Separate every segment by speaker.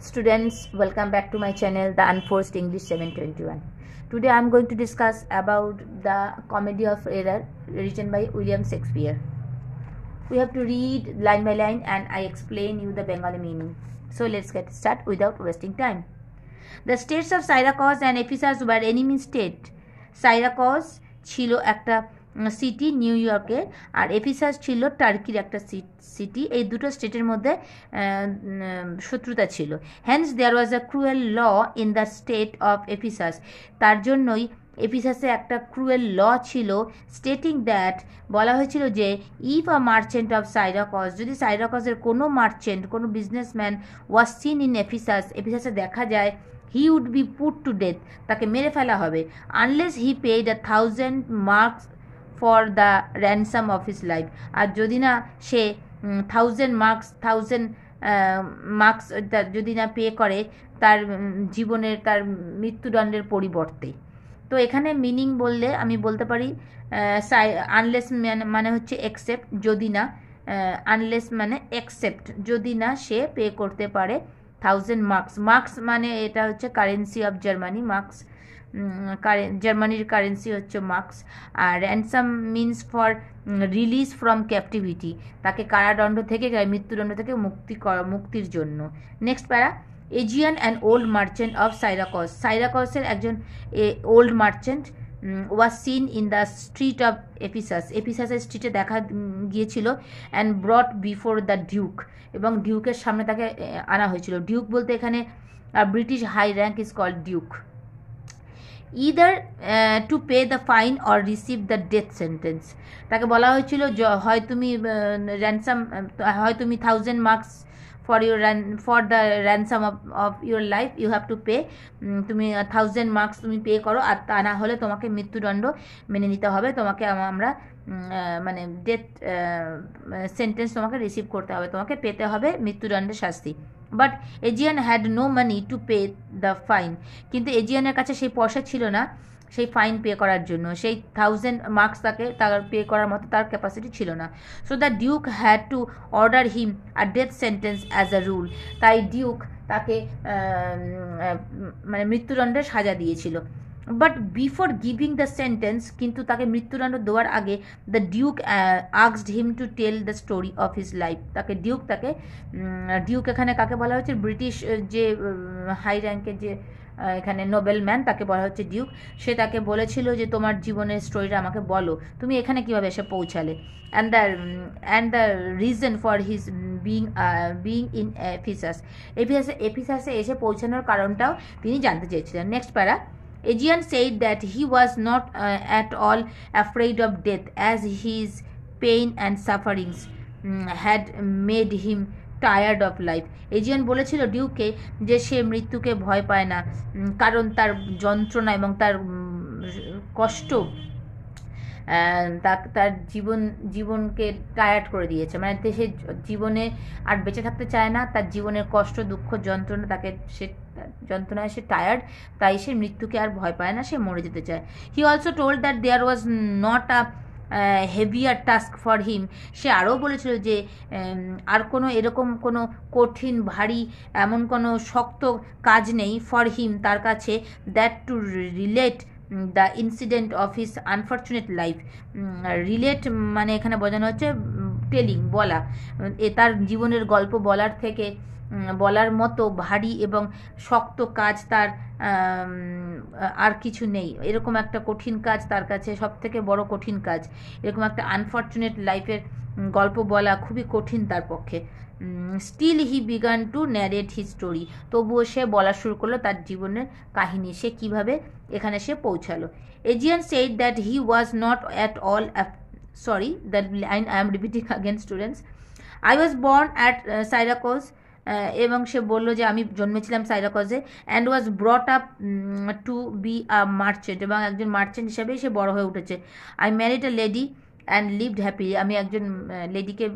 Speaker 1: Students, welcome back to my channel, The Unforced English 721. Today I am going to discuss about the Comedy of Error written by William Shakespeare. We have to read line by line and I explain you the Bengali meaning. So let's get started without wasting time. The states of Syracuse and Ephesus were enemy state. Syracuse ছিল একটা city new ইয়র্কের, আর এফিসাস ছিল টার্কির একটা city. এই দুটো স্টেটের মধ্যে শত্রুতা ছিল। Hence there was a cruel law in the state of Ephesus. তার জন্যই এফিসাসে একটা ক্রুয়েল ল ছিল, স্টেটিং দ্যাট, বলা হয়েছিল যে if a merchant of Syracuse, যদি সাইরাকসের কোনো মার্চেন্ট, কোনো businessman was seen in Ephesus, এফিসাসে দেখা যায়, he would be put to death, তাকে মেরে ফেলা হবে, unless he paid 1000 marks for the ransom of his life. আর যদি না সে 1000 মার্কস যদি না পে করে তার জীবনের, তার মৃত্যুদণ্ডের পরিবর্তে। তো এখানে মিনিং বললে আমি বলতে পারি আনলেস মানে হচ্ছে একসেপ্ট, যদি না, আনলেস মানে একসেপ্ট, যদি না সে পে করতে পারে 1000 মার্কস। মার্কস মানে এটা হচ্ছে কারেন্সি অফ জার্মানি, মার্কস জার্মানির কারেন্সি হচ্ছে মার্কস। আর ransom means for release from captivity, তাকে কারাদণ্ড থেকে, মৃত্যুদণ্ড থেকে মুক্তির জন্য। Next para, Aegeon and old merchant of Syracuse. সাইরাকসের একজন old merchant was seen in the street of Ephesus, এফিসাসের স্ট্রিটে দেখা গিয়েছিল, and brought before the duke, এবং ডিউকের সামনে তাকে আনা হয়েছিল। ডিউক বলতে এখানে British high rank is called duke. Either two pay the fine or receive the death sentence, তাকে বলা হয়েছিল হয় তুমি র্যানসাম, হয় তুমি 1000 marks for the ransom of your life you have to pay, তুমি 1000 মার্কস তুমি পে করো, আর তা না হলে তোমাকে মৃত্যুদণ্ড মেনে নিতে হবে, তোমাকে আমরা মানে ডেথ সেন্টেন্স তোমাকে রিসিভ করতে হবে, তোমাকে পেতে হবে মৃত্যুদণ্ডের শাস্তি। But Aegeon had no money to pay the fine, কিন্তু এজিয়ানের কাছে সেই পয়সা ছিল না সেই ফাইন পে করার জন্য, সেই 1000 মার্কস তাকে তার পে করার মতো তার ক্যাপাসিটি ছিল না। So the duke had to order him a death sentence as a rule, তাই ডিউক তাকে মানে মৃত্যুদণ্ডের সাজা দিয়েছিল। But before giving the sentence, কিন্তু তাকে মৃত্যুদণ্ড দেওয়ার আগে, the duke asked him to tell the story of his life, তাকে ডিউক এখানে কাকে বলা হচ্ছে, ব্রিটিশ যে হাই র্যাঙ্কের যে এখানে নোবেল ম্যান, তাকে বলা হচ্ছে ডিউক। সে তাকে বলেছিল যে তোমার জীবনের স্টোরিটা আমাকে বলো, তুমি এখানে কীভাবে এসে পৌঁছালে, and the reason for his being in এফিসাসে এসে পৌঁছানোর কারণটাও তিনি জানতে চেয়েছিলেন। নেক্সট প্যারা, Aegean said that he was not at all afraid of death, as his pain and sufferings had made him tired of life. Aegean বলেছিল ডিউকে যে সে মৃত্যুকে ভয় পায় না, কারণ তার যন্ত্রণা এবং তার কষ্ট তার জীবনকে টায়ার্ড করে দিয়েছে, মানে সে জীবনে আর বেঁচে থাকতে চায় না, তার জীবনের কষ্ট, দুঃখ, যন্ত্রণা, তাকে সে যন্ত্রণায় সে টায়ার্ড, তাই সে মৃত্যুকে আর ভয় পায় না, সে মরে যেতে চায়। He also told that there was not a heavier task for him, সে আরও বলেছিল যে আর কোনো এরকম কোনো কঠিন, ভারী, এমন কোনো শক্ত কাজ নেই ফর হিম, তার কাছে, that two relate the incident of his unfortunate life. Relate মানে এখানে বোঝানো হচ্ছে টেলিং, বলা, তার জীবনের গল্প বলার মতো ভারী এবং শক্ত কাজ তার আর কিছু নেই। এরকম একটা কঠিন কাজ তার কাছে, সব থেকে বড় কঠিন কাজ, এরকম একটা আনফর্চুনেট লাইফের গল্প বলা খুবই কঠিন তার পক্ষে। Still he began to narrate his story, তবুও সে বলা শুরু করলো তার জীবনের কাহিনী, সে কিভাবে এখানে সে পৌঁছালো। Aegeon said that he was not at all, sorry that line I am repeating again students. I was born at Syracuse, এবং সে বলল যে আমি জন্মেছিলাম সাইরাকসে, and was brought up to be a merchant, এবং একজন মার্চেন্ট হিসাবেই সে বড় হয়ে উঠেছে। I married a lady and lived happy, আমি একজন লেডিকে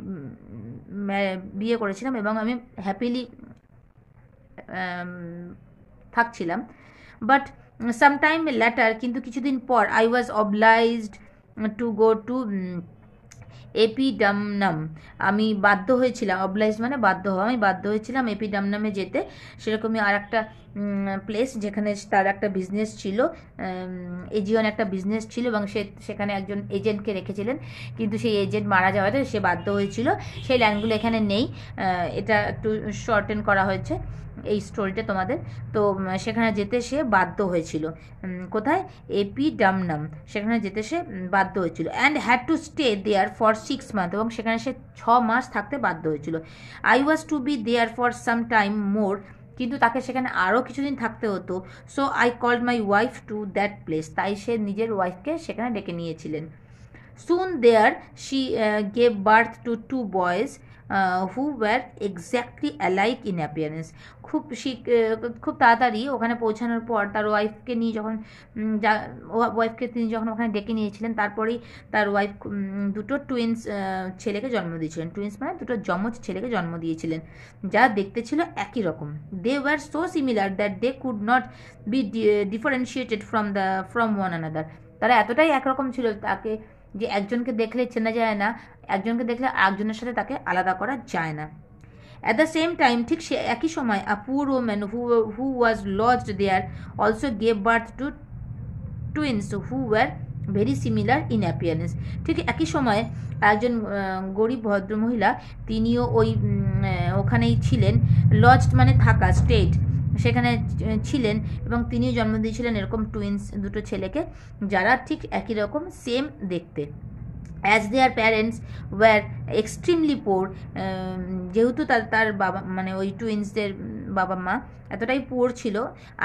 Speaker 1: বিয়ে করেছিলাম এবং আমি হ্যাপিলি থাকছিলাম। বাট সামটাইম ল্যাটার, কিন্তু কিছুদিন পর, I was obliged to go to Epidamnum, আমি বাধ্য হয়েছিলাম, অবলাইজ মানে বাধ্য হওয়া, আমি বাধ্য হয়েছিলাম এপিডামনামে যেতে। সেরকমই আর একটা প্লেস যেখানে তার একটা বিজনেস ছিল, এজিওন একটা বিজনেস ছিল এবং সেখানে একজন এজেন্টকে রেখেছিলেন, কিন্তু সেই এজেন্ট মারা যাওয়াতে সে বাধ্য হয়েছিল। সেই লাইনগুলো এখানে নেই, এটা একটু শর্টেন করা হয়েছে এই স্টোরিটা তোমাদের। তো সেখানে যেতে সে বাধ্য হয়েছিল, কোথায়, এপিডামনাম, সেখানে যেতে সে বাধ্য হয়েছিল। And had to stay there for 6 month, এবং সেখানে সে 6 মাস থাকতে বাধ্য হয়েছিল। I was to be there for some time more, কিন্তু তাকে সেখানে আরও কিছুদিন থাকতে হতো। So I called my wife to that place, তাই সে নিজের ওয়াইফকে সেখানে ডেকে নিয়েছিলেন। Soon there she gave birth to 2 boys who were exactly alike in appearance. খুব তাড়াতাড়ি ওখানে পৌঁছানোর পর তার ওয়াইফকে নিয়ে যখন ওয়াইফকে তিনি যখন ওখানে ডেকে নিয়েছিলেন, তারপরেই তার ওয়াইফ দুটো টুইন্স ছেলেকে জন্ম দিয়েছিলেন। টুইন্স মানে দুটো যমজ ছেলেকে জন্ম দিয়েছিলেন, যা দেখতে ছিল একই রকম। They were so similar that they could not be differentiated from one another. তারা এতটাই একরকম ছিল তাকে যে একজনকে দেখলে চেনা যায় না, একজনকে দেখলে আরেকজনের সাথে তাকে আলাদা করা যায় না। অ্যাট দ্য সেম টাইম, ঠিক সে একই সময়, a poor woman who was lodged there also gave birth to twins who were very similar in appearance. ঠিক একই সময়ে একজন গরিব ভদ্রমহিলা, তিনিও ওই ওখানেই ছিলেন, লজড মানে থাকা, স্টেট, সেখানে ছিলেন, এবং তিনিও জন্ম দিয়েছিলেন এরকম টুইন্স দুটো ছেলেকে, যারা ঠিক একই রকম, সেম দেখতে। As their parents were extremely poor, যেহেতু তার বাবা মানে ওই টুইন্সদের বাবা মা এতটাই পোর ছিল,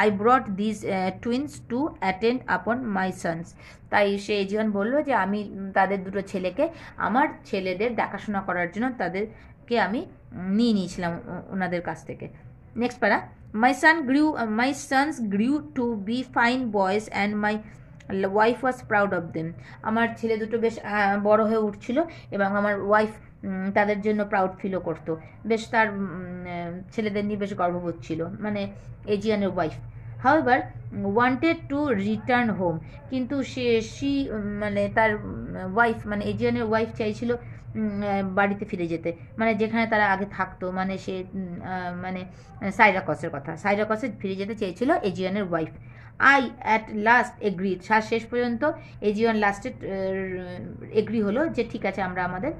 Speaker 1: I brought this twins to attend আপন মাই সন্স, তাই সে জীবন বলল যে আমি তাদের দুটো ছেলেকে আমার ছেলেদের দেখাশোনা করার জন্য তাদেরকে আমি নিয়ে নিয়েছিলাম ওনাদের কাছ থেকে। নেক্সট প্যারা, my sons grew to be fine boys and my wife was proud of them. আমার ছেলে দুটো বেশ বড় হয়ে উঠছিল এবং আমার ওয়াইফ তাদের জন্য প্রাউড ফিলও করতো, বেশ তার ছেলেদের নিয়ে বেশ গর্ববোধ ছিল, মানে এজিয়ানের wife. However wanted to return home, কিন্তু মানে তার ওয়াইফ মানে এজিয়ানের ওয়াইফ চাইছিল বাড়িতে ফিরে যেতে, মানে যেখানে তারা আগে থাকতো, মানে সে মানে সাইরাকসের কথা, সাইরাকসে ফিরে যেতে চেয়েছিল এজিয়ানের wife. I at last agreed, শেষ পর্যন্ত এজিয়ান লাস্টে এগ্রি হলো যে ঠিক আছে আমরা আমাদের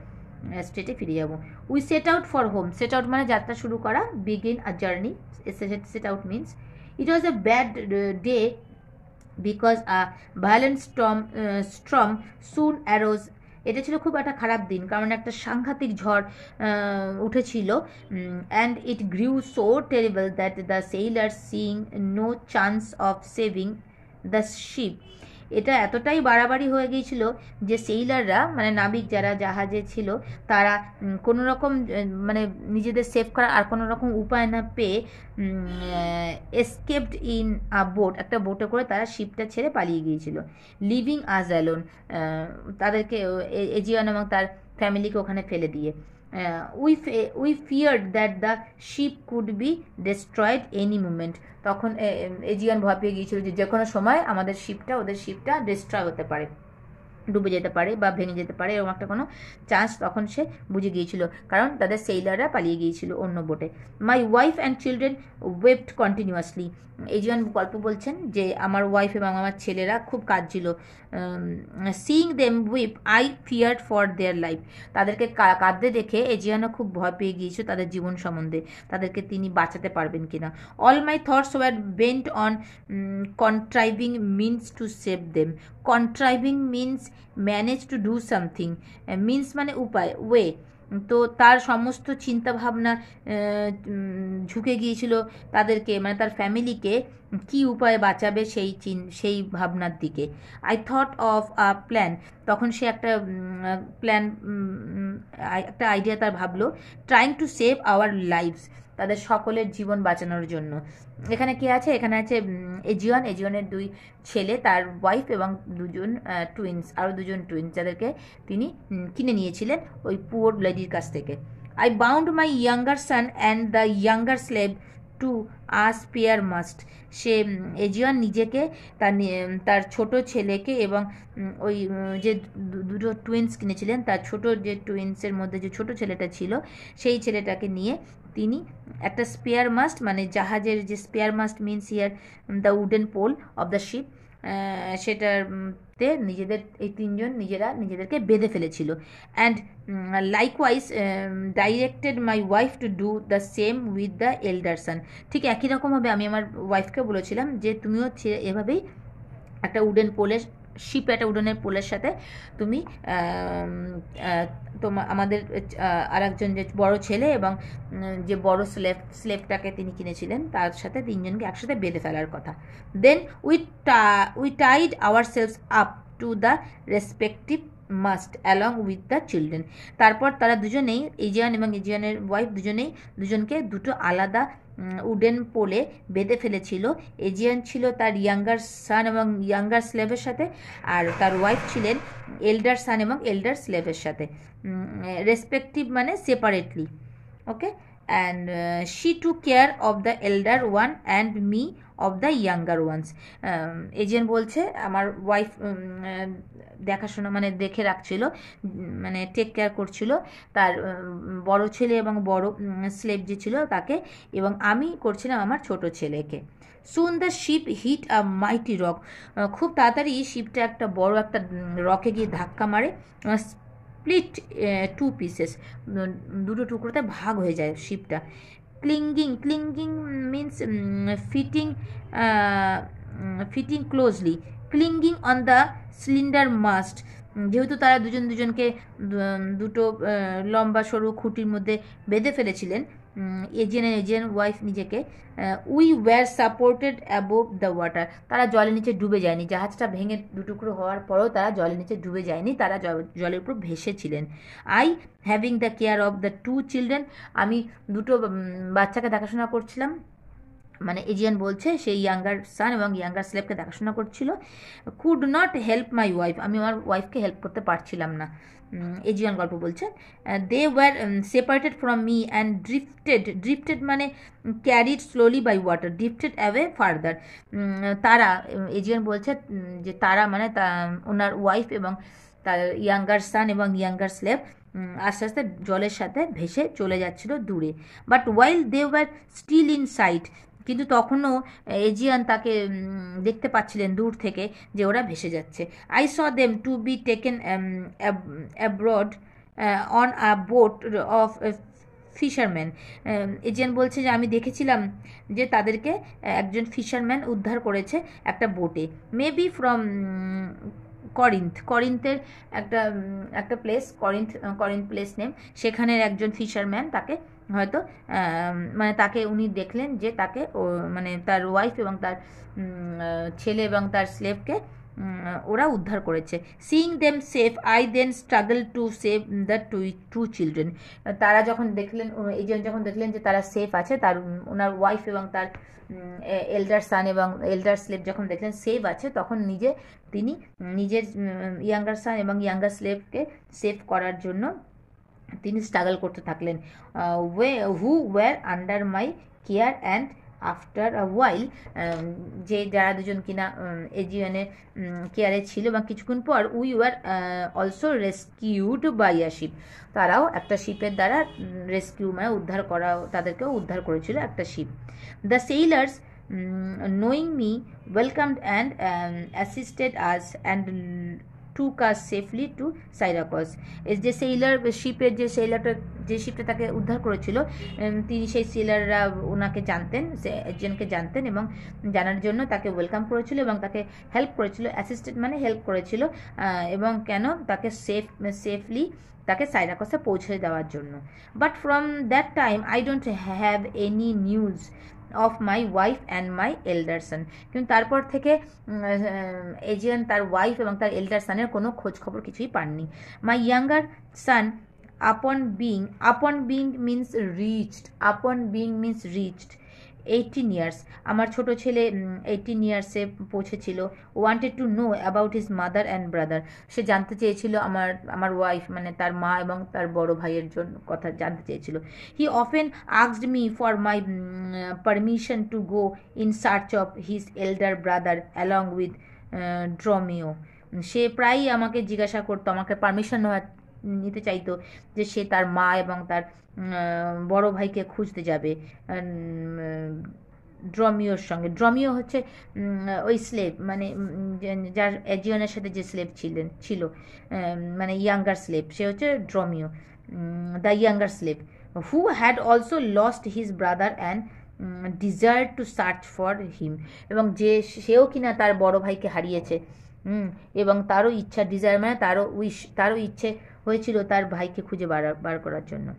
Speaker 1: স্টেটে ফিরে যাব। We set out for home, set out মানে যাত্রা শুরু করা, begin a journey, set out means. It was a bad day because a violent storm soon arose, এটা ছিল খুব একটা খারাপ দিন কারণ একটা সাংঘাতিক ঝড় উঠেছিল। And it grew so terrible that the sailor seeing no chance of saving the ship, এটা এতটাই বাড়াবাড়ি হয়ে গিয়েছিল যে সেইলাররা মানে নাবিক যারা জাহাজে ছিল তারা কোনো রকম মানে নিজেদের সেভ করার আর কোনো রকম উপায় না পেয়ে এসকেপড ইন আ বোট, একটা বোটে করে তারা শিপটা ছেড়ে পালিয়ে গিয়েছিল। লিভিং আজ অ্যালোন, তাদেরকে এজিয়ান এবং তার ফ্যামিলিকে ওখানে ফেলে দিয়ে। We feared that the ship could be destroyed any moment, তখন এজিয়ান ভয় পেয়ে গিয়েছিল যে কোনো সময় আমাদের ওদের শিপটা ডিস্ট্রয় হতে পারে, ডুবে যেতে পারে বা ভেঙে যেতে পারে, এরকম একটা কোনো চান্স তখন সে বুঝে গিয়েছিল, কারণ তাদের সেইলাররা পালিয়ে গিয়েছিল অন্য বোটে। My wife and children wept continuously, এইজন গল্প বলছেন যে আমার ওয়াইফ এবং আমার ছেলেরা খুব কাঁদছিল। Seeing them weep I feared for their life, তাদেরকে কাঁদতে দেখে এজিয়ানও খুব ভয় পেয়ে গিয়েছিল তাদের জীবন সম্বন্ধে, তাদেরকে তিনি বাঁচাতে পারবেন কিনা। All my thoughts were bent on contriving means to save them, contriving means manage to do something, means মানে উপায়, ওয়ে, তো তার সমস্ত চিন্তাভাবনা ঝুঁকে গিয়েছিল তাদেরকে মানে তার ফ্যামিলিকে কি উপায়ে বাঁচাবে সেই ভাবনার দিকে। I thought of a plan, তখন সে একটা আইডিয়া তার ভাবলো, trying to save our lives, তাদের সকলের জীবন বাঁচানোর জন্য। এখানে কি আছে, এখানে আছে এজিয়নের 2 ছেলে, তার ওয়াইফ এবং 2 টুইন্স, আরও 2 টুইন্স যাদেরকে তিনি কিনে নিয়েছিলেন ওই পুয়ার লেডির কাছ থেকে। I bound my younger son and the younger slave to a spare mast. সে এজিয়ন নিজেকে তার ছোট ছেলেকে এবং ওই যে দুটো টুইন্স কিনেছিলেন তার ছোট যে টুইন্সের মধ্যে যে ছোট ছেলেটা ছিল সেই ছেলেটাকে নিয়ে তিনি একটা স্পেয়ার মাস্ট, মানে জাহাজের যে spare mast means here the wooden pole of the ship, সেটাতে নিজেদের এই তিনজন নিজেদেরকে বেঁধে ফেলেছিল। And likewise directed my wife to do the same with the elder son. ঠিক একই রকমভাবে আমি আমার ওয়াইফকে বলেছিলাম যে তুমিও এভাবেই একটা উডেন পোলের শিপে, একটা উডেনের পোলের সাথে তুমি তোমার আমাদের আর একজন যে বড় ছেলে এবং যে বড় স্লেভটাকে তিনি কিনেছিলেন তার সাথে তিনজনকে একসাথে বেঁধে ফেলার কথা। Then we tied ourselves up to the respective mast along with the children. তারপর তারা দুজনেই, এজিয়ান এবং এজিয়ানের ওয়াইফ দুজনকে দুটো আলাদা উডেন পোলে বেঁধে ফেলেছিল। এজিয়ান ছিল তার ইয়াঙ্গার সান এবং ইয়াঙ্গার স্লেভের সাথে, আর তার ওয়াইফ ছিলেন এল্ডার সান এবং এল্ডার স্লেভের সাথে, রেসপেক্টিভ মানে separately. Okay, and she took care of the elder one and me of the younger ones. Aegeon বলছে আমার ওয়াইফ দেখাশোনা মানে দেখে রাখছিল, মানে টেক কেয়ার করছিল তার বড় ছেলে এবং বড় স্লেভ যে ছিল তাকে, এবং আমি করছিলাম আমার ছোট ছেলেকে। Soon the ship hit a mighty rock. খুব তাড়াতাড়ি শিপটা একটা বড় একটা রকে গিয়ে ধাক্কা মারে, স্প্লিট টু পিসেস, দুটো টুকরোতে ভাগ হয়ে যায় শিপটা। Clinging means fitting closely, clinging on the cylinder mast. যেহেতু তারা দুজনকে দুটো লম্বা সরু খুঁটির মধ্যে বেঁধে ফেলেছিলেন, এজিয়ান ওয়াইফ নিজেকে, we were supported above the water. তারা জলের নিচে ডুবে যায়নি, জাহাজটা ভেঙে দুটুকরো হওয়ার পরেও তারা জলের নিচে ডুবে যায়নি, তারা জলের উপর ভেসেছিলেন। I having the care of the two children. আমি দুটো বাচ্চাকে দেখাশোনা করছিলাম, মানে এজিয়ান বলছে সেই ইয়াঙ্গার সান এবং ইয়াঙ্গার স্লেভকে দেখাশোনা করছিল। Could not help my wife. আমি আমার ওয়াইফকে হেল্প করতে পারছিলাম না, এজিয়ান গল্প বলছে। They were separated from me and drifted মানে carried slowly by water, drifted away farther. তারা, এজিয়ান বলছে যে তারা মানে ওনার ওয়াইফ এবং তার ইয়াঙ্গার সান এবং ইয়াঙ্গার স্লেভ আস্তে আস্তে জলের সাথে ভেসে চলে যাচ্ছিল দূরে। But while they were still in sight, কিন্তু তখনও এজিয়ান তাকে দেখতে পাচ্ছিলেন দূর থেকে যে ওরা ভেসে যাচ্ছে। I saw them to be taken abroad on a boat of fisherman. Aegean বলছে যে আমি দেখেছিলাম যে তাদেরকে একজন ফিশারম্যান উদ্ধার করেছে একটা বোটে, মেবি ফ্রম করিন্থের একটা প্লেস, করিন্থ প্লেস নেম, সেখানের একজন ফিশারম্যান তাকে হয়তো মানে তাকে উনি দেখলেন যে তাকে মানে তার ওয়াইফ এবং তার ছেলে এবং তার স্লেভকে ওরা উদ্ধার করেছে। Seeing them safe I then struggle to save the two children. তারা যখন দেখলেন, এজেন্ট যখন দেখলেন যে তারা সেফ আছে, তার ওনার ওয়াইফ এবং তার এল্ডার সান এবং এল্ডার স্লেভ যখন দেখলেন সেফ আছে, তখন তিনি নিজের ইয়াঙ্গার সান এবং ইয়াঙ্গার স্লেভকে সেভ করার জন্য তিনি স্ট্রাগল করতে থাকলেন। Who were under my care and after a while, যে যারা দুজন কিনা এজিয়ানের কেয়ারে ছিল, এবং কিছুক্ষণ পর we were also rescued by a ship. তারাও একটা শিপের দ্বারা রেস্কিউ মানে তাদেরকেও উদ্ধার করেছিল একটা ship. The sailors knowing me welcomed and assisted us and took us safely to Syracuse. যে সেইলার শিপের যে শিপটা তাকে উদ্ধার করেছিল, তিনি সেই সেলাররা ওনাকে জানতেন, একজনকে জানতেন এবং জানার জন্য তাকে ওয়েলকাম করেছিল এবং তাকে হেল্প করেছিল। অ্যাসিস্টেড মানে হেল্প করেছিল, এবং কেন তাকে সেফলি তাকে সাইরাকসে পৌঁছে দেওয়ার জন্য। But from that time I don't have any news of my wife and my elder son. কিন্তু তারপর থেকে এজিয়ান তার ওয়াইফ এবং তার এল্ডার সানের কোনো খোঁজ খবর কিছুই পাননি। মাই ইয়াঙ্গার সান আপন বিং মিন্স রিচড 18 ইয়ার্স। আমার ছোট ছেলে 18 ইয়ার্সে পৌঁছেছিল। Wanted to know about his mother and brother. সে জানতে চেয়েছিল আমার ওয়াইফ মানে তার মা এবং তার বড় ভাইয়ের জন্য কথা জানতে চেয়েছিল। He often asked me for my permission to go in search of his elder brother along with Dromio. সে প্রায়ই আমাকে জিজ্ঞাসা করতো, আমাকে পারমিশন নিতে চাইতো যে সে তার মা এবং তার বড় ভাইকে খুঁজতে যাবে ড্রমিওর সঙ্গে। ড্রমিও হচ্ছে ওই স্লেভ, মানে যার এজিয়নের সাথে যে স্লেভ ছিল, মানে ইয়াঙ্গার স্লেভ, সে হচ্ছে Dromio, the younger slave, who had also lost his brother and desire to search for him. এবং সেও কিনা তার বড় ভাইকে হারিয়েছে, এবং তারও ইচ্ছা, ডিজায়ার মানে তারও ইচ্ছে হয়েছিল তার ভাইকে খুঁজে বার করার জন্য।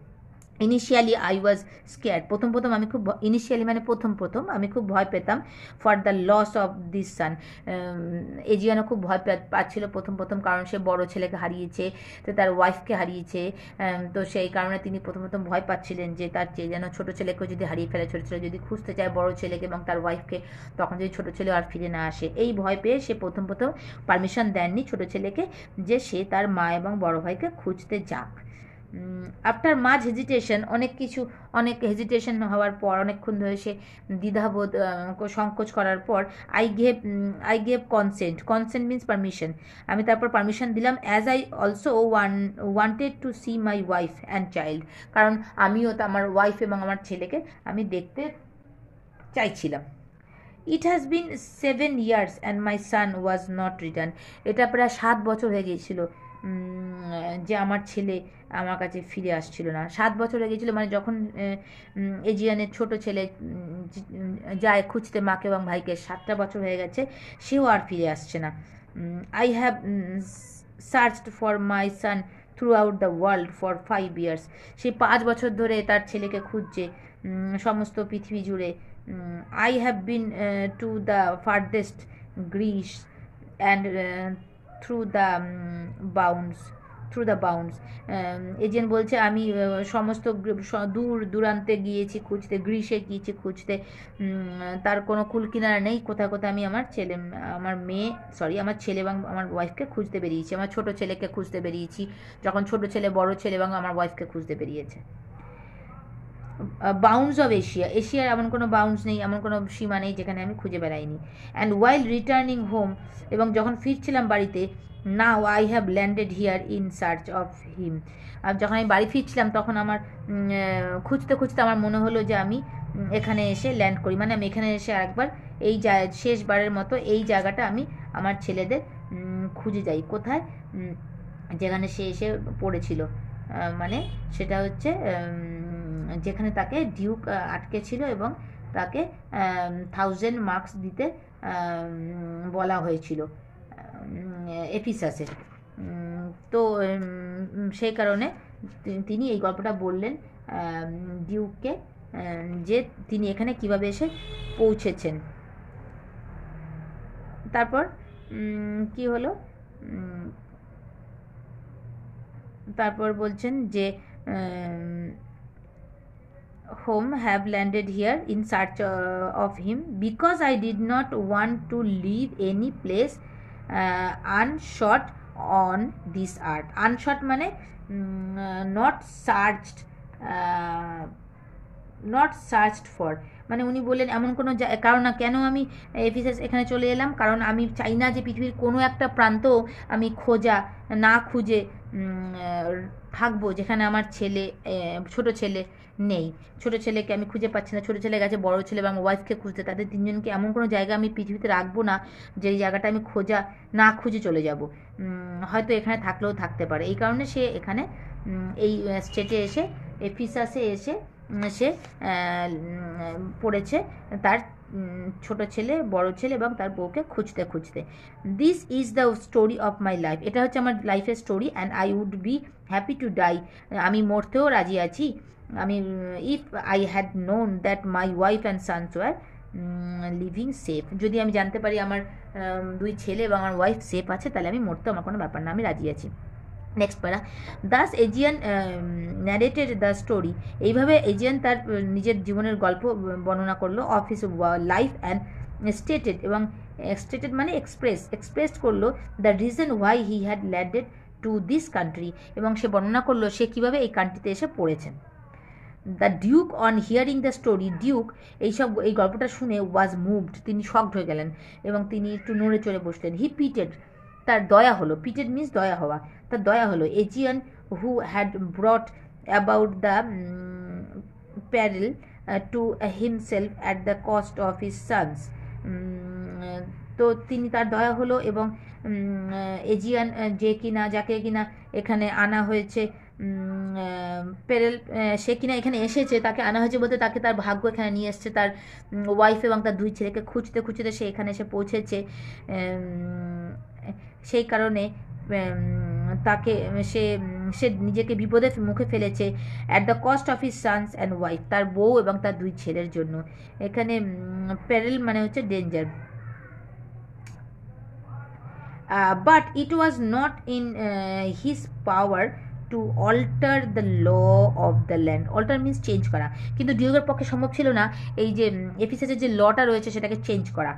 Speaker 1: ইনিশিয়ালি আই ওয়াজ স্কেয়ার্ড, প্রথম আমি খুব, ইনিশিয়ালি মানে প্রথম আমি খুব ভয় পেতাম for the loss of this son. এজিয়ানো খুব ভয় পাচ্ছিল প্রথম, কারণ সে বড় ছেলেকে হারিয়েছে, তো তার ওয়াইফকে হারিয়েছে, তো সেই কারণে তিনি প্রথম ভয় পাচ্ছিলেন যে তার যেন ছোটো ছেলেকেও যদি হারিয়ে ফেলে, ছোটো ছেলে যদি খুঁজতে চায় বড় ছেলেকে এবং তার ওয়াইফকে, তখন যদি ছোটো ছেলে আর ফিরে না আসে, এই ভয় পেয়ে সে প্রথম পারমিশন দেননি ছোটো ছেলেকে যে সে তার মা এবং বড় ভাইকে খুঁজতে যাক। আফটার মাঝ হেজিটেশন, অনেক হেজিটেশন হওয়ার পর, অনেকক্ষণ ধরে সে দ্বিধাবোধ সংকোচ করার পর, I gave consent means permission, আমি তারপর পারমিশন দিলাম। অ্যাজ আই অলসো ওয়ান্টেড টু সি মাই ওয়াইফ অ্যান্ড চাইল্ড, কারণ আমিও তো আমার ওয়াইফ এবং আমার ছেলেকে আমি দেখতে চাইছিলাম। It has been 7 years and my son was not return, এটা প্রায় 7 বছর হয়ে গিয়েছিল যে আমার ছেলে আমার কাছে ফিরে আসছিল না। 7 বছর হয়ে গিয়েছিল, মানে যখন এজিয়ানের ছোট ছেলে যায় খুঁজতে মাকে এবং ভাইকে, 7টা বছর হয়ে গেছে, সেও আর ফিরে আসছে না। I have searched for my son throughout the world for 5 years, সে 5 বছর ধরে তার ছেলেকে খুঁজছে সমস্ত পৃথিবী জুড়ে। I have been to the farthest Greece and through the bounds, Aegeon বলছে আমি সমস্ত দূরান্তে গিয়েছি খুঁজতে, গ্রীসে গিয়েছি খুঁজতে, তার কোনো কুলকিনারা নেই, কোথায় আমি আমার ছেলে এবং আমার ওয়াইফকে খুঁজতে বেরিয়েছি, আমার ছোট ছেলেকে খুঁজতে বেরিয়েছি, যখন ছোট ছেলে, বড় ছেলে এবং আমার ওয়াইফকে খুঁজতে বেরিয়েছে। বাউন্ডস অফ এশিয়ার এমন কোনো বাউন্ডস নেই, এমন কোনো সীমা নেই যেখানে আমি খুঁজে বেড়াইনি। অ্যান্ড ওয়াইল রিটার্নিং হোম, এবং যখন ফিরছিলাম বাড়িতে, now I have landed here in search of him, আর যখন আমি বাড়ি ফিরছিলাম তখন আমার খুঁজতে আমার মনে হলো যে আমি এখানে এসে ল্যান্ড করি, মানে আমি এখানে এসে আরেকবার এই শেষবারের মতো এই জায়গাটা আমি আমার ছেলেদের খুঁজে যাই, কোথায়, যেখানে সে এসে পড়েছিল, মানে সেটা হচ্ছে যেখানে তাকে ডিউক আটকে ছিল এবং তাকে 1000 মার্কস দিতে বলা হয়েছিল এফিসাসে। তো সেই কারণে তিনি এই গল্পটা বললেন ডিউককে, যে তিনি এখানে কিভাবে এসে পৌঁছেছেন। তারপর কি হলো, তারপর বলছেন যে home have landed here in search of him because I did not want to leave any place unshot on this earth. Unshot মানে not searched for, মানে উনি বললেন এমন কোনো কারণ কেন আমি এফিসাস এখানে চলে এলাম, কারণ আমি চাই না যে পৃথিবীর কোনো একটা প্রান্ত আমি না খুঁজে থাকবো যেখানে আমার ছোট ছেলে নেই, ছোট ছেলেকে আমি খুঁজে পাচ্ছি না, ছোট ছেলে গেছে বড় ছেলে এবং ওয়াইফকে খুঁজতে, তাদের তিনজনকে এমন কোনো জায়গা আমি পৃথিবীতে রাখবো না যে জায়গাটা আমি না খুঁজে চলে যাব, হয়তো এখানে থাকলেও থাকতে পারে। এই কারণে সে এখানে এই স্টেটে এসে, এফিসাসে এসে সে পড়েছে তার ছোট ছেলে, বড় ছেলে এবং তার বউকে খুঁজতে। This is the story of my life, এটা হচ্ছে আমার লাইফের story. And I would be happy to die, আমি মরতেও রাজি আছি, আমি if I had known that my wife and sons were living safe, যদি আমি জানতে পারি আমার 2 ছেলে এবং আমার ওয়াইফ সেফ আছে, তাহলে আমি মরতেও আমার কোনো ব্যাপার না, আমি রাজি আছি। নেক্সট প্যারা, Das Aegean narrated the story, এইভাবে এজিয়ান তার নিজের জীবনের গল্প বর্ণনা করলো, of his life and stated মানে এক্সপ্রেস করলো the reason why he had landed to this country, এবং সে বর্ণনা করলো সে কীভাবে এই কান্ট্রিতে এসে পড়েছেন। The Duke on hearing the story, Duke এই গল্পটা শুনে ওয়াজ মুভড, তিনি শকড হয়ে গেলেন এবং তিনি একটু নড়ে চড়ে বসলেন। হি পিটেড, তার দয়া হলো, পিটেড মিন্স দয়া হওয়া, তার দয়া হলো Aegeon who had brought about the peril to himself at the cost of his sons. তো তিনি তার দয়া হলো এবং এজিয়ান যাকে কিনা এখানে আনা হয়েছে, পেরেল, সে কিনা এখানে এসেছে, তাকে আনা হয়েছে বলতে তাকে তার ভাগ্য এখানে নিয়ে এসছে, তার ওয়াইফ এবং তার 2 ছেলেকে খুঁজতে খুঁজতে সে এখানে এসে পৌঁছেছে। সেই কারণে তাকে সে নিজেকে বিপদের মুখে ফেলেছে at the cost of his Sans and wife, তার বউ এবং তার 2 ছেলের জন্য। এখানে পেরেল মানে হচ্ছে danger. But it was not in his power to alter the law of the land. Alter means change করা, কিন্তু ডিউকের পক্ষে সম্ভব ছিল না এই যে এফিসাসের যে লটা রয়েছে সেটাকে চেঞ্জ করা।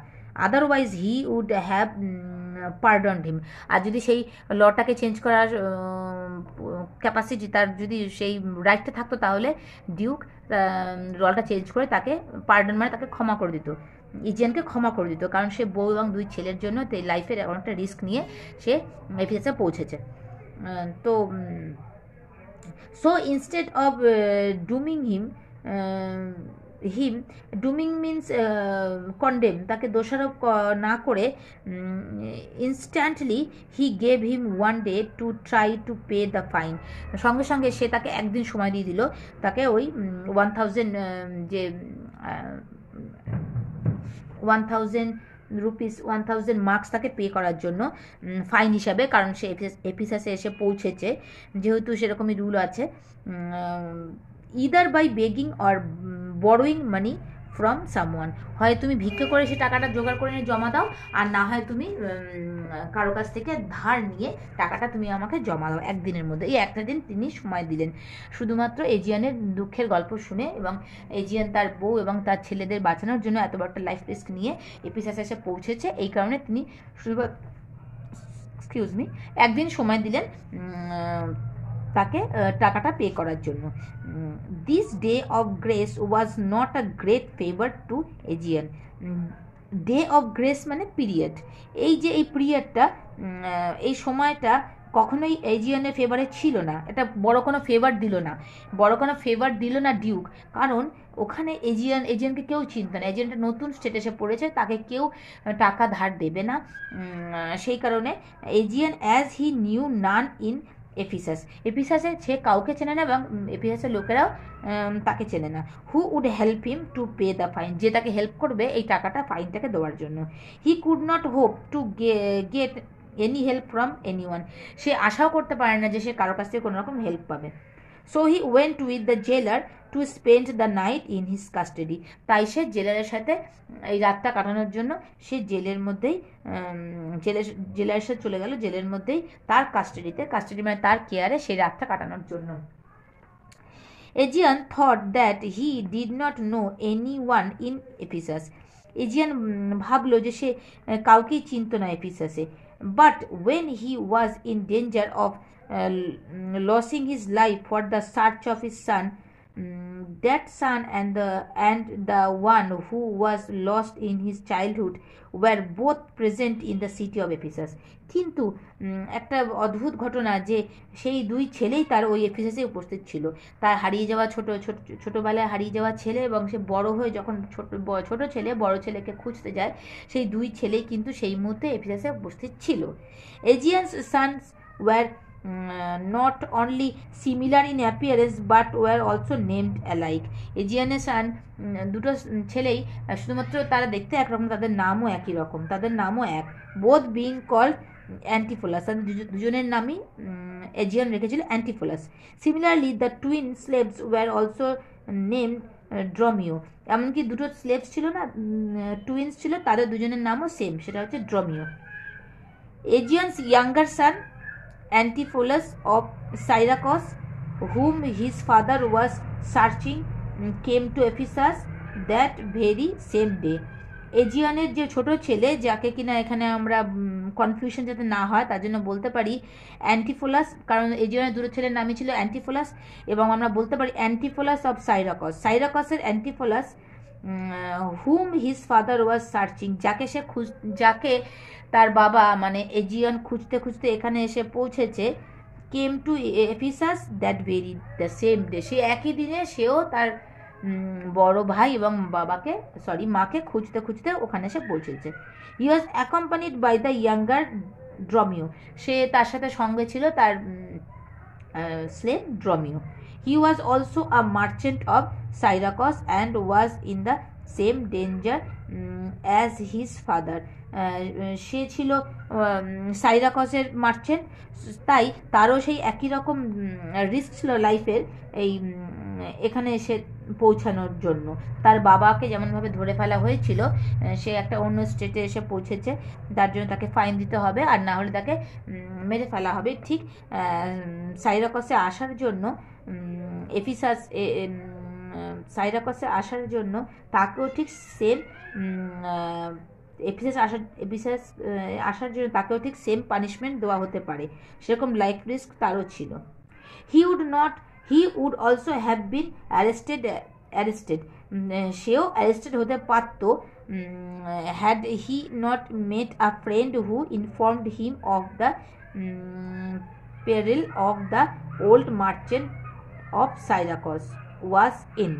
Speaker 1: আদারওয়াইজ হি উড হ্যাভ পার্ডনড হিম, আর যদি সেই লটাকে চেঞ্জ করার ক্যাপাসিটি, তার যদি সেই রাইটটা থাকতো, তাহলে ডিউক লটা চেঞ্জ করে তাকে পার্ডন মানে তাকে ক্ষমা করে দিত, এজিয়ানকে ক্ষমা করে দিত, কারণ সে বউ এবং 2 ছেলের জন্য লাইফের অনেকটা রিস্ক নিয়ে সে এফিসাসে পৌঁছেছে। তো so instead of dooming him, dooming means condemn, তাকে দোষারোপ না করে instantly he gave him 1 day to try to pay the fine, সঙ্গে সঙ্গে সে তাকে একদিন সময় দিয়ে দিল, তাকে ওই 1000 যে 1000 রুপিস 1000 মার্কস তাকে পে করার জন্য ফাইন হিসাবে, কারণ সে এফিসাসে এসে পৌঁছেছে, যেহেতু সেরকমই রুল আছে। Either by begging or borrowing money from someone, হয় তুমি ভিক্ষা করে সে টাকাটা জোগাড় করে নিয়ে জমা দাও, আর না হয় তুমি কারো কাছ থেকে ধার নিয়ে টাকাটা তুমি আমাকে জমা দাও একদিনের মধ্যে। এই একটা দিন তিনি সময় দিলেন শুধুমাত্র এজিয়ানের দুঃখের গল্প শুনে, এবং এজিয়ান তার বউ এবং তার ছেলেদের বাঁচানোর জন্য এত বড় একটা লাইফ রিস্ক নিয়ে এফিসাসে এসে পৌঁছেছে, এই কারণে তিনি একদিন সময় দিলেন তাকে টাকাটা পে করার জন্য। This day of grace was not a great favour to Aegeon. Day of grace মানে পিরিয়ড, এই যে এই পিরিয়ডটা, এই সময়টা কখনোই এজিয়ানের ফেভারে ছিল না, এটা বড় কোনো ফেভার দিল না ডিউক, কারণ ওখানে এজিয়ানকে কেউ চিনত না, এজিয়ানটা নতুন স্টেটে এসে পড়েছে, তাকে কেউ টাকা ধার দেবে না, সেই কারণে Aegeon as he knew none in এফিসাসে সে কাউকে চেনে না এবং এফিসাসের লোকেরাও তাকে চেনে না। Who would help him to pay the fine, যে তাকে হেল্প করবে এই ফাইনটাকে দেওয়ার জন্য। He could not hope to get any help from anyone, সে আশাও করতে পারে না যে সে কারোর কাছ থেকে কোনো রকম হেল্প পাবে। So he went with the jailer to spend the night in his custody, তাই সে জেলারের সাথে এই রাতটা কাটানোর জন্য সে জেলের মধ্যেই জেলারের সাথে চলে গেল, জেলের মধ্যেই তার কাস্টাডি মানে তার কেয়ারে সেই রাতটা কাটানোর জন্য। Aegeon thought that he did not know any one in Ephesus, Aegeon ভাবলো যে সে কাউকেই চিনত না এফিসাসে। But when he was in danger of losing his life for the search of his son, that son and the one who was lost in his childhood were both present in the city of Ephesus. কিন্তু একটা অদ্ভুত ঘটনা যে সেই 2 ছেলেই তার ওই এফিসাসে উপস্থিত ছিল, তার হারিয়ে যাওয়া ছোটবেলায় হারিয়ে যাওয়া ছেলে এবং সে বড় হয়ে যখন ছোট ছেলে বড় ছেলেকে খুঁজতে যায়, সেই 2 ছেলেই কিন্তু সেই মুহূর্তে এফিসাসে উপস্থিত ছিল। এজিয়ানস sons were not only similar in appearance but were also named alike. এজিয়ানের সান দুটো ছেলেই শুধুমাত্র তারা দেখতে একরকম, তাদের নামও একই রকম, তাদের নামও এক, বোথ বিং কল্ড অ্যান্টিফোলাস, তাদের দুজনের নামই এজিয়ান রেখেছিল Antipholus. Similarly the twin slaves were also named Dromio, এমনকি দুটো স্লেভস ছিল না, টুইন্স ছিল, তাদের দুজনের নামও সেম, সেটা হচ্ছে Dromio. Aegeon's younger son Antipholus of Syracuse, whom his father was searching, came to Ephesus that very same day. এজিয়নের যে ছোট ছেলে, যাকে কিনা এখানে আমরা কনফিউশন যাতে না হয় তার জন্য বলতে পারি অ্যান্টিফোলাস, কারণ এজিয়নের দুটো ছেলের নামই ছিল অ্যান্টিফোলাস, এবং আমরা বলতে পারি অ্যান্টিফোলাস অফ সাইরাকস। সাইরাকসের Antipholus whom his father was searching, যাকে তার বাবা মানে এজিয়ন খুঁজতে খুঁজতে এখানে এসে পৌঁছেছে, came to Ephesus that very the same day, সে একই দিনে সেও তার বড় ভাই এবং মাকে খুঁজতে খুঁজতে ওখানে এসে পৌঁছেছে। He was accompanied by the younger Dromio, সে তার সাথে সঙ্গে ছিল তার slave Dromio. He was also a merchant of Syracuse and was in the same danger as his father, সে ছিল সাইরাকসের মার্চেন্ট, তাই তারও সেই একই রকম রিস্ক ছিল লাইফের এই এখানে এসে পৌঁছানোর জন্য। তার বাবাকে যেমনভাবে ধরে ফেলা হয়েছিল, সে একটা অন্য স্টেটে এসে পৌঁছেছে, তার জন্য তাকে ফাইন দিতে হবে, আর না হলে তাকে মেরে ফেলা হবে। ঠিক সাইরাকসে আসার জন্য সাইরাকসে আসার জন্য তাকেও ঠিক সেম এফিসাস আসার জন্য তাকেও ঠিক সেম পানিশমেন্ট দেওয়া হতে পারে, সেরকম লাইফ রিস্ক তারও ছিল। He would also have been arrested, সেও অ্যারেস্টেড হতে পারত, had he not met a friend who informed him of the peril of the old merchant of Syracuse was in,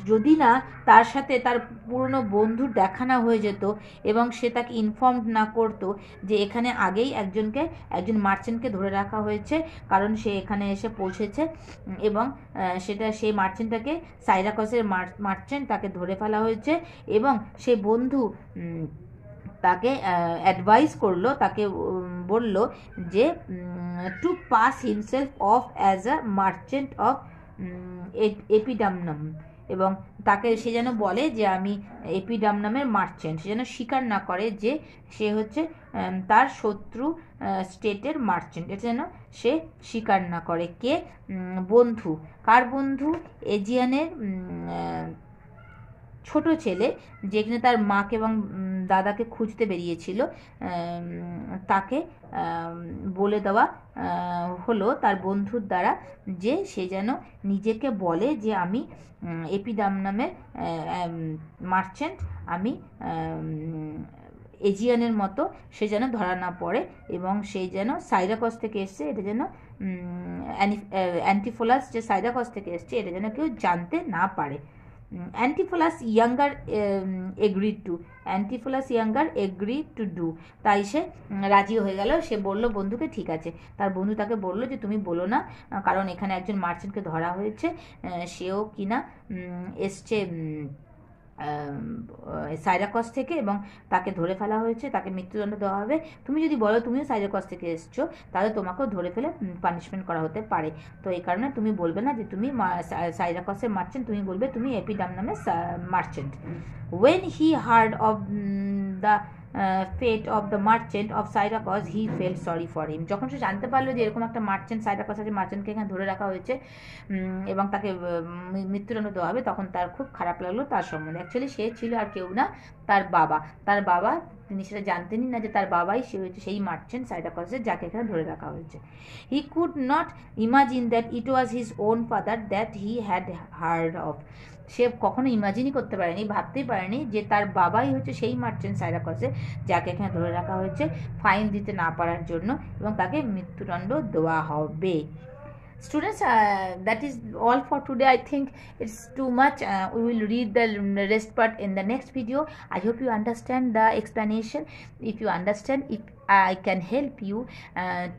Speaker 1: যদি না তার সাথে তার পুরনো বন্ধুর দেখা না হয়ে যেত এবং সে তাকে ইনফর্ম না করতো যে এখানে আগেই একজন মার্চেন্টকে ধরে রাখা হয়েছে, কারণ সে এখানে এসে পৌঁছেছে, এবং সেই মার্চেন্টটাকে সাইরাকসের মার্চেন্ট তাকে ধরে ফেলা হয়েছে, এবং সে বন্ধু তাকে অ্যাডভাইস করলো, তাকে বলল যে to pass himself off as a merchant of Epidamnum, এবং তাকে সে যেন বলে যে আমি এপিডামনামের মার্চেন্ট, সে যেন স্বীকার না করে যে সে হচ্ছে তার শত্রু স্টেটের মার্চেন্ট, এটা যেন সে স্বীকার না করে। কে? বন্ধু। কার বন্ধু? এজিয়ানের ছোট ছেলে, যেখানে তার মাকে এবং দাদাকে খুঁজতে বেরিয়েছিল, তাকে বলে দেওয়া হলো তার বন্ধুর দ্বারা যে সে যেন নিজেকে বলে যে আমি এপিডামনামের মার্চেন্ট, আমি এজিয়ানের মতো সে যেন ধরা না পড়ে, এবং সে যেন সাইরাকস থেকে এসছে এটা যেন অ্যান্টিফোলাস যে সাইরাকস থেকে এসছে এটা যেন কেউ জানতে না পারে। Antipholus younger agreed to do, তাই সে রাজি হয়ে গেল, সে বলল বন্ধুকে ঠিক আছে। তার বন্ধু তাকে বলল যে তুমি বলো না, কারণ এখানে একজন মার্চেন্টকে ধরা হয়েছে, সেও কিনা এসছে সাইরাকস থেকে, এবং তাকে ধরে ফেলা হয়েছে, তাকে মৃত্যুদণ্ড দেওয়া হবে। তুমি যদি বলো তুমিও সাইরাকস থেকে এসছো, তাহলে তোমাকেও ধরে ফেলে পানিশমেন্ট করা হতে পারে। তো এই কারণে তুমি বলবে না যে তুমি সাইরাকসের মার্চেন্ট, তুমি বলবে তুমি এপিডামনামের merchant. When he heard of the fate of the merchant of Syracuse he felt sorry for him, যখন সে জানতে পারলো যে এরকম একটা মার্চেন্ট সাইরাকস আছে, মার্চেন্টকে এখানে ধরে রাখা হয়েছে এবং তাকে মৃত্যুদণ্ড দেওয়া হবে, তখন তার খুব খারাপ লাগলো তার সম্বন্ধে। অ্যাকচুয়ালি সে ছিল আর কেউ না, তার বাবা, তিনি সেটা জানতেনই না যে তার বাবাই সে হয়েছে সেই মার্চেন্ট সাইরাকসের যাকে এখানে ধরে রাখা হয়েছে। He could not imagine that it was his own father that he had heard of, সে কখনো ইমাজিনই করতে পারেনি, ভাবতেই পারেনি যে তার বাবাই হচ্ছে সেই মার্চেন্ট সাইরাকসে যাকে এখানে ধরে রাখা হয়েছে ফাইন দিতে না পারার জন্য, এবং তাকে মৃত্যুদণ্ড দেওয়া হবে। Students, that is all for today. I think it's too much. We will read the rest part in the next video. I hope you understand the explanation. If you understand, if I can help you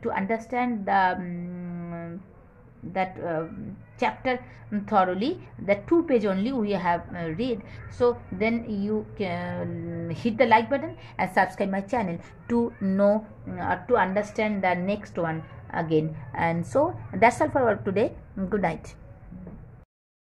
Speaker 1: to understand that chapter thoroughly, the 2 page only we have read, so then you can hit the like button and subscribe my channel to know to understand the next one again. And so that's all for today. Good night.